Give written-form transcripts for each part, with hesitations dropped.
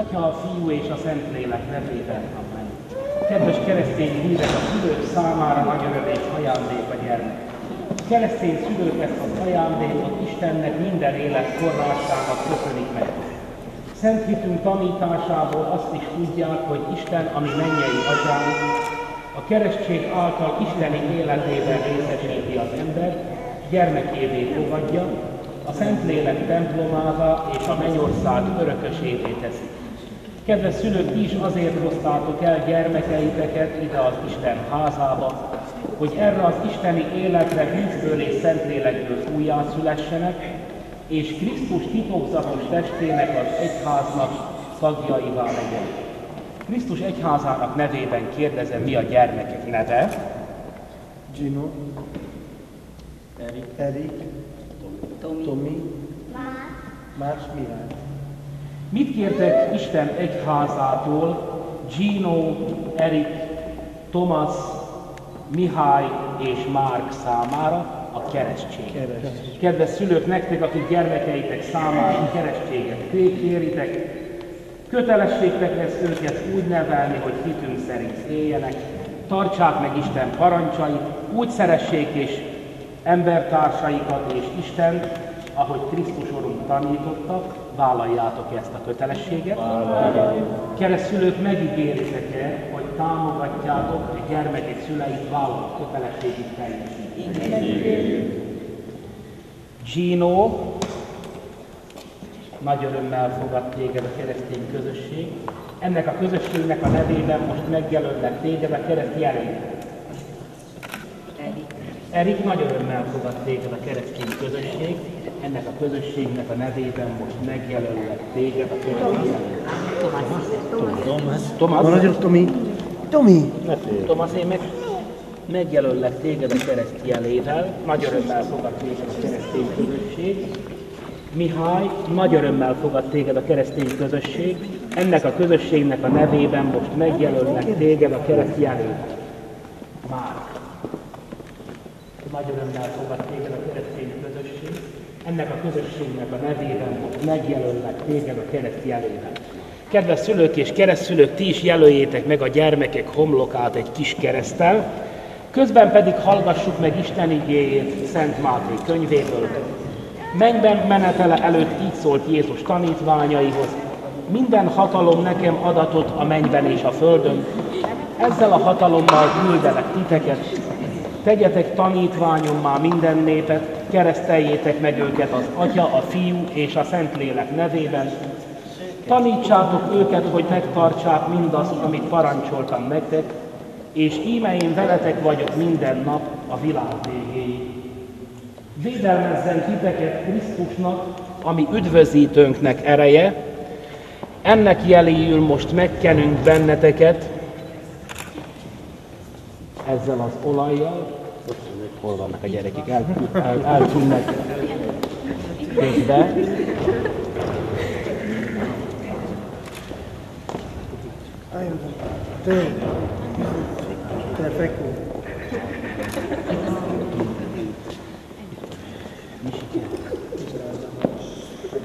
Atya, a Fiú és a Szentlélek nevében, amen. Kedves keresztény hívek, a szülők számára nagy öröm és ajándék a gyermek. A keresztény szülők ezt az ajándékot Istennek minden életforrásának köszönik meg. Szent hitünk tanításából azt is tudják, hogy Isten, ami mennyei atyánk, a keresztség által isteni életében részesíti az ember, gyermekévé fogadja, a Szentlélek templomává és a mennyország örökösévé teszi. Kedves szülők, ti is azért hoztátok el gyermekeiteket ide az Isten házába, hogy erre az isteni életre vízből és Szentlélekből újjászülessenek, és Krisztus titokzatos testének, az egyháznak tagjaivá legyenek. Krisztus egyházának nevében kérdezem, mi a gyermekek neve? Gino, Erik, Tomi, Más Mihály. Mit kértek Isten egyházától Gino, Erik, Thomas, Mihály és Márk számára? A keresztség. Kedves szülők, nektek, akik gyermekeitek számára keresztséget kéritek, kötelességtek lesz őket úgy nevelni, hogy hitünk szerint éljenek, tartsák meg Isten parancsait, úgy szeressék és embertársaikat és Istent, ahogy Krisztus Urunk tanította, vállaljátok ezt a kötelességet. Keresztszülők, megígéritek-e, hogy támogatjátok a gyermekek szüleit vállalt kötelességük teljesítését? Gino, nagy örömmel fogad téged a keresztény közösség. Ennek a közösségnek a nevében most megjelöllek téged a kereszt jelét. Erik, nagy örömmel fogad téged a keresztény közösség. Ennek a közösségnek a nevében most megjelöllek téged a keresztény jelét. Thomas, én meg megjelöllek téged a kereszt jelével. Nagy örömmel fogad téged a keresztény közösség. Mihály, nagy örömmel fogad téged a keresztény közösség. Ennek a közösségnek a nevében most megjelöllek téged a kereszt jelét. Márk, nagy örömmel fogad téged a keresztény közösség. Ennek a közösségnek a nevében most megjelöllek téged a kereszt jelével. Kedves szülők és keresztszülők, ti is jelöljétek meg a gyermekek homlokát egy kis kereszttel, közben pedig hallgassuk meg Isten igéjét Szent Máté könyvéből. Mennyben menetele előtt így szólt Jézus tanítványaihoz: minden hatalom nekem adatott a mennyben és a földön, ezzel a hatalommal küldelek titeket, tegyetek tanítványommá minden népet, kereszteljétek meg őket az Atya, a Fiú és a Szentlélek nevében, tanítsátok őket, hogy megtartsák mindazt, amit parancsoltam nektek, és íme én veletek vagyok minden nap a világ végéig. Védelmezzen titeket Krisztusnak, ami üdvözítőnknek ereje, ennek jeléül most megkenünk benneteket ezzel az olajjal. Hol vannak a gyerekek? Eltűnnek közbe.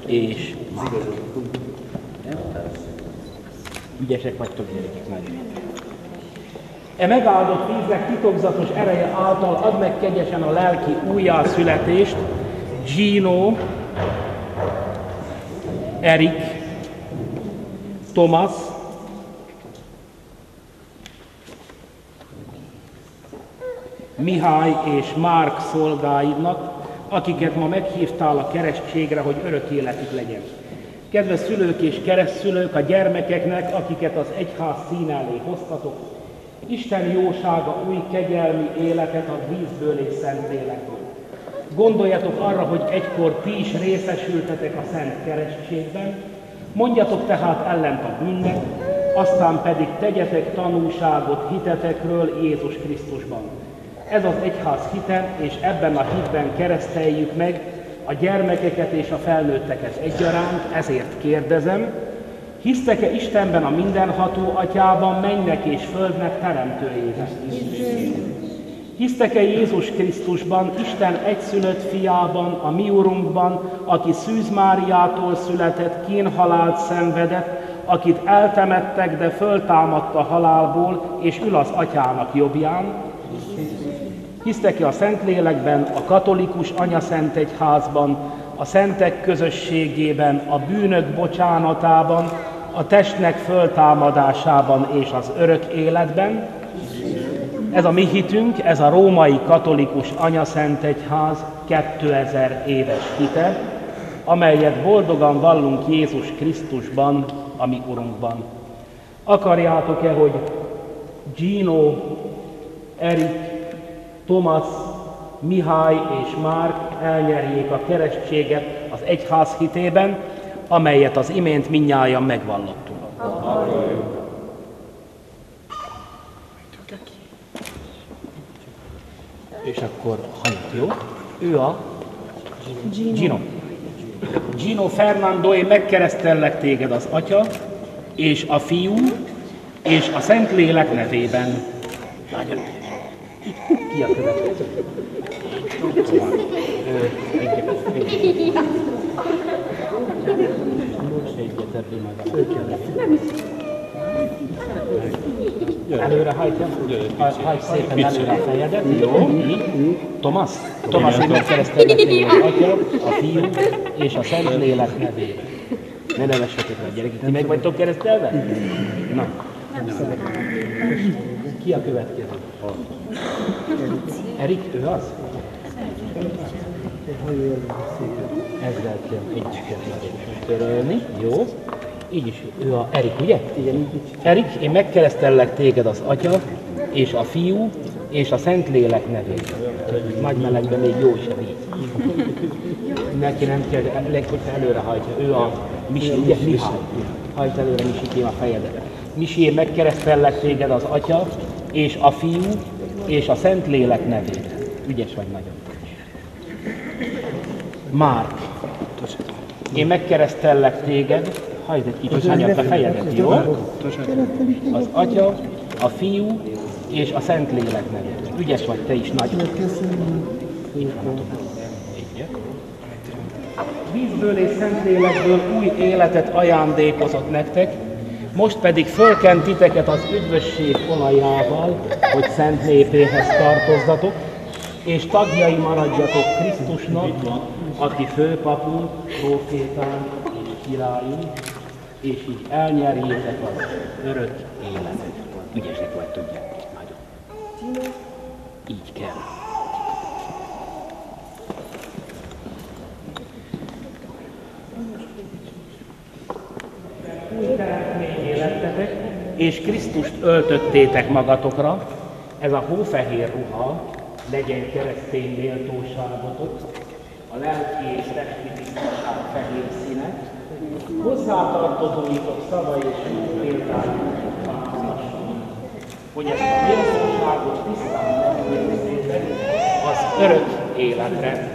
És ügyesek vagytok, gyerekek, nagyon. E megáldott víznek titokzatos ereje által add meg kegyesen a lelki újjászületést Gino, Erik, Thomas, Mihály és Márk szolgáidnak, akiket ma meghívtál a keresztségre, hogy örök életük legyen. Kedves szülők és keresztszülők, a gyermekeknek, akiket az egyház színe elé hoztatok, Isten jósága új kegyelmi életet ad vízből és Szentlélekből. Gondoljatok arra, hogy egykor ti is részesültetek a Szent Keresztségben, mondjatok tehát ellent a bűnnek, aztán pedig tegyetek tanúságot hitetekről Jézus Krisztusban. Ez az egyház hite, és ebben a hitben kereszteljük meg a gyermekeket és a felnőtteket egyaránt, ezért kérdezem, hisztek-e Istenben, a mindenható Atyában, mennynek és földnek teremtőjében? Hisztek-e Jézus Krisztusban, Isten egyszülött fiában, a mi Urunkban, aki Szűz Máriától született, kínhalált szenvedett, akit eltemettek, de föltámadt a halálból, és ül az Atyának jobbján. Hisztek-e a Szentlélekben, a katolikus anyaszentegyházban, a szentek közösségében, a bűnök bocsánatában, a testnek föltámadásában és az örök életben? Ez a mi hitünk, ez a római katolikus anyaszentegyház 2000 éves hite, amelyet boldogan vallunk Jézus Krisztusban, a mi Urunkban. Akarjátok-e, hogy Gino, Erik, Thomas, Mihály és Márk elnyerjék a keresztséget az egyház hitében, amelyet az imént mindnyájan megvallottunk? És akkor hanyat, jó? Ő a Gino. Gino Fernando, én megkeresztellek téged az Atya, és a Fiú, és a Szentlélek nevében. Nagyon. Ki a következő? Előre hajtja, hajt szépen előre a fejedet, jó? Thomas, én megkeresztellek téged az Atya, a Fiú és a Szentlélek nevében. Ne nevessetek rá, gyerekek, ti meg vagytok keresztelve? Na. Ki a következő? Erik, ő az? Ezzel kell együtt törölni, jó? Így is, ő a Erik, ugye? Erik, én megkeresztellek téged az Atya, és a Fiú, és a Szentlélek nevében. Nagy melegben még jó is a víz. Neki nem kell, hogyha előre hajtja. Ő a Misi, ugye? Mihály. Hajt előre, Misikém, a fejedet. Misi, én megkeresztellek téged az Atya, és a Fiú, és a Szentlélek nevében. Ügyes vagy nagyon. Márk, én megkeresztellek téged, hajtsd egy kicsit hanyat a fejedet, jó? Az Atya, a Fiú és a Szentlélek nevében. Ügyes vagy te is nagyon. Vízből és Szentlélekből új életet ajándékozott nektek, most pedig fölkent titeket az üdvösség olajával, hogy szent népéhez tartozzatok, és tagjai maradjatok Krisztusnak, aki főpapunk, prófétánk és királyunk, és így elnyerjétek az örök életet. Ügyesek vagy, tudják, nagyon. Így kell. Új teremtményé lettetek, és Krisztust öltöttétek magatokra, ez a hófehér ruha legyen keresztény méltóságotok, a lelki és testi tisztaság fehér színe, hozzátartozóitok szava és példájúk változtasson, hogy ezt a méltóságot tisztán megnézzétek az örök életre.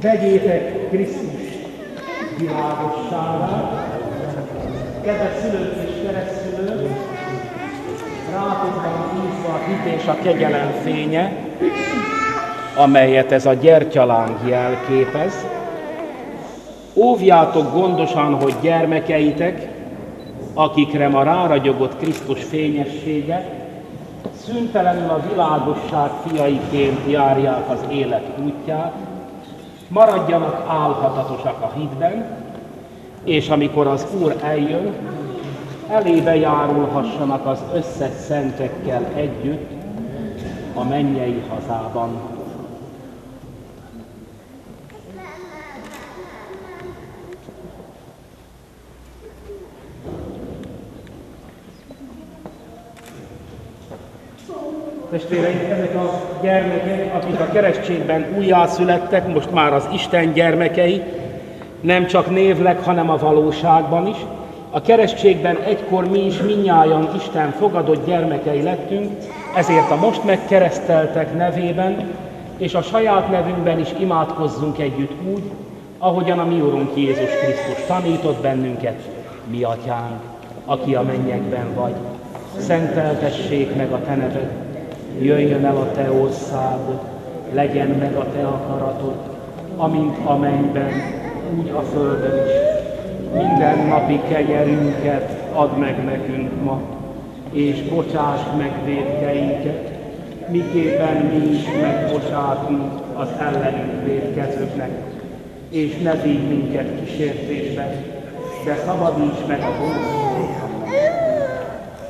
Vegyétek Krisztus világosságát, kedves szülők és keresztszülők, rátok van hívva a hit és a kegyelem fénye, amelyet ez a gyertyaláng jelképez. Óvjátok gondosan, hogy gyermekeitek, akikre ma ráragyogott Krisztus fényessége, szüntelenül a világosság fiaiként járják az élet útját, maradjanak álhatatosak a hitben, és amikor az Úr eljön, elébe járulhassanak az összes szentekkel együtt a mennyei hazában. Testvéreim, ezek a gyermekek, akik a keresztségben újjászülettek, most már az Isten gyermekei, nem csak névleg, hanem a valóságban is. A keresztségben egykor mi is mindnyájan Isten fogadott gyermekei lettünk, ezért a most megkereszteltek nevében és a saját nevünkben is imádkozzunk együtt úgy, ahogyan a mi Urunk Jézus Krisztus tanított bennünket. Mi Atyánk, aki a mennyekben vagy, szenteltessék meg a te neved, jöjjön el a te országod, legyen meg a te akaratod, amint a mennyben, úgy a földön is. Mindennapi kenyerünket add meg nekünk ma, és bocsásd meg vétkeinket, miképpen mi is megbocsátunk az ellenünk vétkezőknek, és ne vigy minket kísértésbe, de szabadíts meg a gonosztól.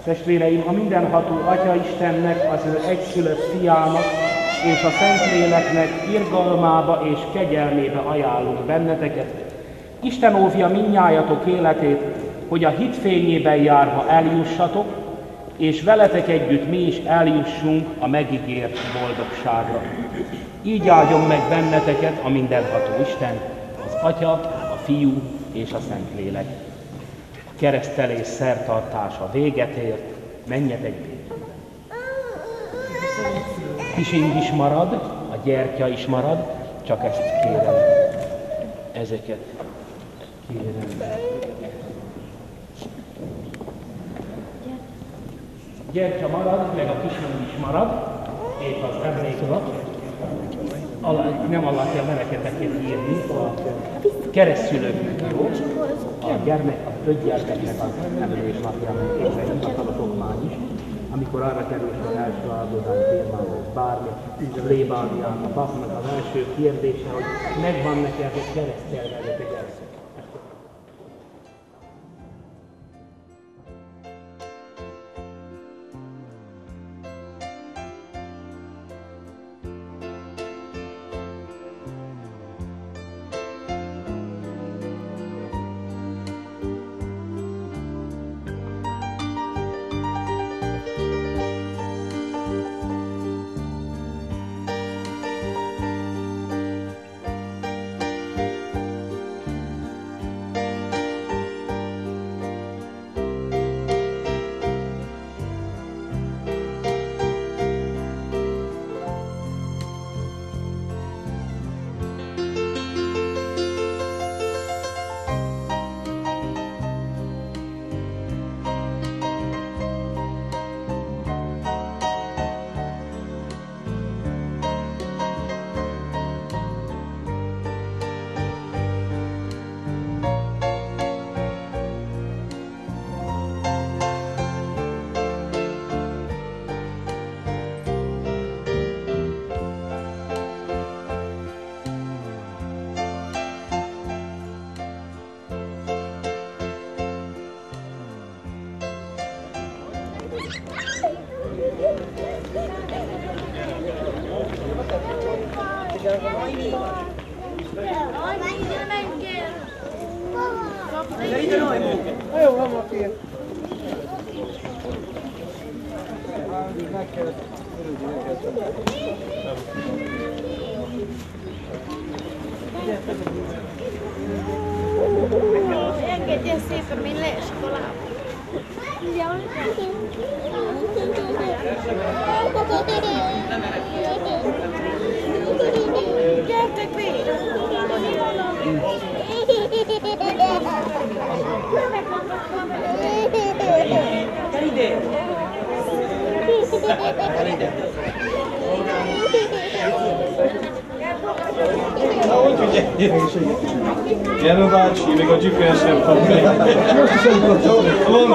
Testvéreim, a mindenható Atya Istennek, az ő egyszülött fiának és a Szentléleknek irgalmába és kegyelmébe ajánlunk benneteket. Isten óvja mindnyájatok életét, hogy a hit fényében járva eljussatok, és veletek együtt mi is eljussunk a megígért boldogságra. Így áldjon meg benneteket a mindenható Isten, az Atya, a Fiú és a Szentlélek. A keresztelés szertartása véget ért, menjetek békében. Pising is marad, a gyertya is marad, csak ezt kérem. Ezeket kérem. Gyertya marad, meg a pising is marad, épp az emléklap. Nem alá kell meneketeket írni, a keresztszülőknek jó, a öt gyermeknek az emléknapja, meg éppen hivatalos okmány is, amikor arra kerül az első áldozás témához, bármi, plébánián, a papnak az első kérdése, hogy megvan neked egy keresztelmedet, egy elszak. Engedjen szépen, mi leeskolába. Gyertek végre! Gyere ide! Gyere ide! Ahogy ugye? Gyere bácsi, még a GPS nem kap meg. Most is elutottam. Van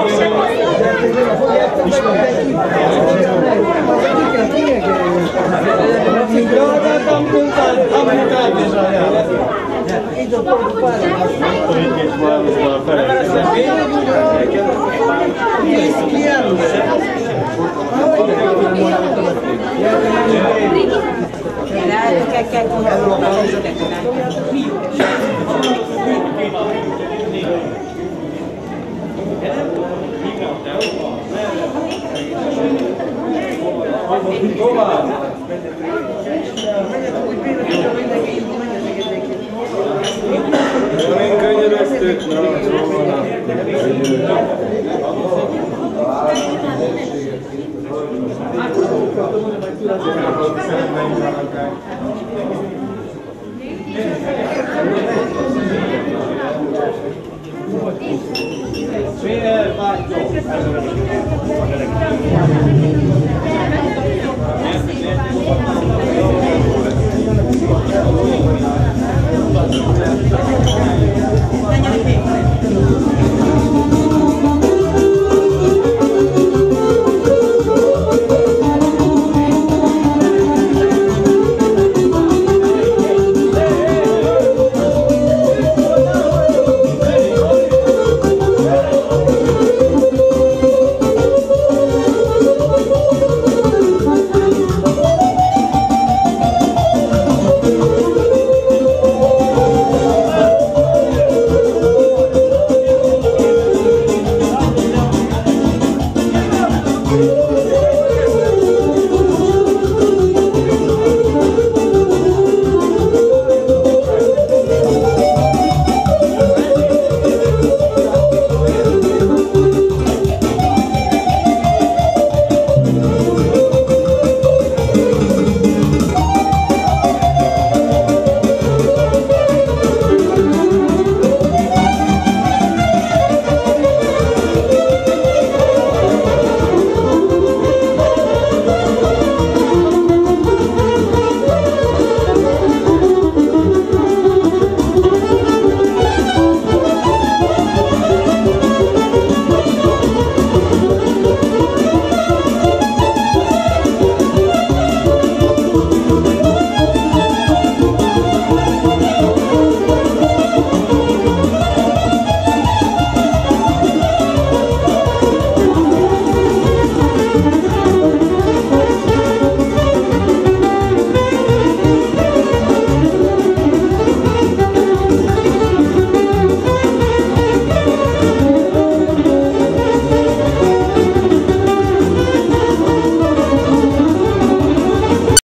Miért vágyom?